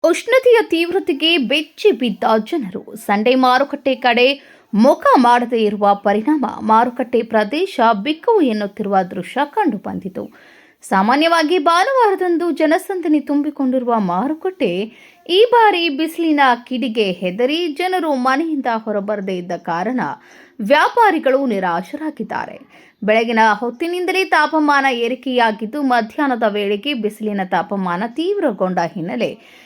ಉಷ್ಣತೆಯ ತೀವ್ರತೆಗೆ ಬೆಚ್ಚಿ ಬಿದ್ದ ಜನರು ಸಂಡೆ ಮಾರುಕಟ್ಟೆ ಕಡೆ ಮುಖ ಮಾಡದೇ ಇರುವ ಪರಿಣಾಮ ಮಾರುಕಟ್ಟೆ ಪ್ರದೇಶ ಬಿಕ್ಕವು ಎನ್ನುತ್ತಿರುವ ದೃಶ್ಯ ಕಂಡುಬಂದಿತು. ಸಾಮಾನ್ಯವಾಗಿ ಭಾನುವಾರದಂದು ಜನಸಂದಣಿ ತುಂಬಿಕೊಂಡಿರುವ ಮಾರುಕಟ್ಟೆ ಈ ಬಾರಿ ಬಿಸಿಲಿನ ಕಿಡಿಗೆ ಹೆದರಿ ಜನರು ಮನೆಯಿಂದ ಹೊರಬರದೇ ಇದ್ದ ಕಾರಣ ವ್ಯಾಪಾರಿಗಳು ನಿರಾಶರಾಗಿದ್ದಾರೆ. ಬೆಳಗಿನ ಹೊತ್ತಿನಿಂದಲೇ ತಾಪಮಾನ ಏರಿಕೆಯಾಗಿದ್ದು ಮಧ್ಯಾಹ್ನದ ವೇಳೆಗೆ ಬಿಸಿಲಿನ ತಾಪಮಾನ ತೀವ್ರಗೊಂಡ ಹಿನ್ನೆಲೆ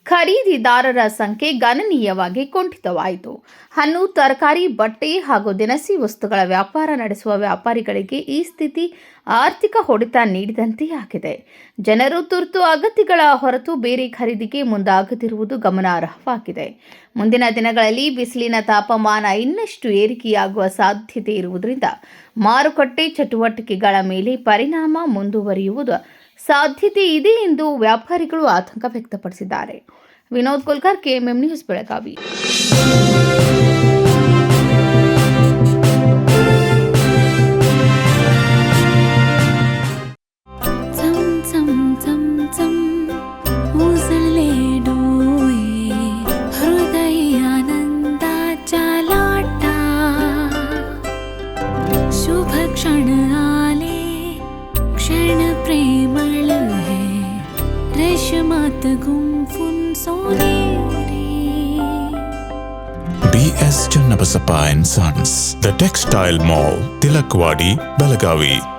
ಖರೀದಿದಾರರ ಸಂಖ್ಯೆ ಗಣನೀಯವಾಗಿ ಕುಂಠಿತವಾಯಿತು. ಹಣ್ಣು, ತರಕಾರಿ, ಬಟ್ಟೆ ಹಾಗೂ ದಿನಸಿ ವಸ್ತುಗಳ ವ್ಯಾಪಾರ ನಡೆಸುವ ವ್ಯಾಪಾರಿಗಳಿಗೆ ಈ ಸ್ಥಿತಿ ಆರ್ಥಿಕ ಹೊಡೆತ ನೀಡಿದಂತೆಯಾಗಿದೆ. ಜನರು ತುರ್ತು ಅಗತ್ಯಗಳ ಹೊರತು ಬೇರೆ ಖರೀದಿಗೆ ಮುಂದಾಗದಿರುವುದು ಗಮನಾರ್ಹವಾಗಿದೆ. ಮುಂದಿನ ದಿನಗಳಲ್ಲಿ ಬಿಸಿಲಿನ ತಾಪಮಾನ ಇನ್ನಷ್ಟು ಏರಿಕೆಯಾಗುವ ಸಾಧ್ಯತೆ ಇರುವುದರಿಂದ ಮಾರುಕಟ್ಟೆ ಚಟುವಟಿಕೆಗಳ ಮೇಲೆ ಪರಿಣಾಮ ಮುಂದುವರಿಯುವುದು ಸಾಧ್ಯತೆ ಇದೆ ಎಂದು ವ್ಯಾಪಾರಿಗಳು ಆತಂಕ ವ್ಯಕ್ತಪಡಿಸಿದ್ದಾರೆ. Vinod Kulkar, KMM news, Belagavi. रेशमात गुंफुन सोनेरी BS Channabasappa and Sons, The Textile Mall, Tilakwadi, Belagavi.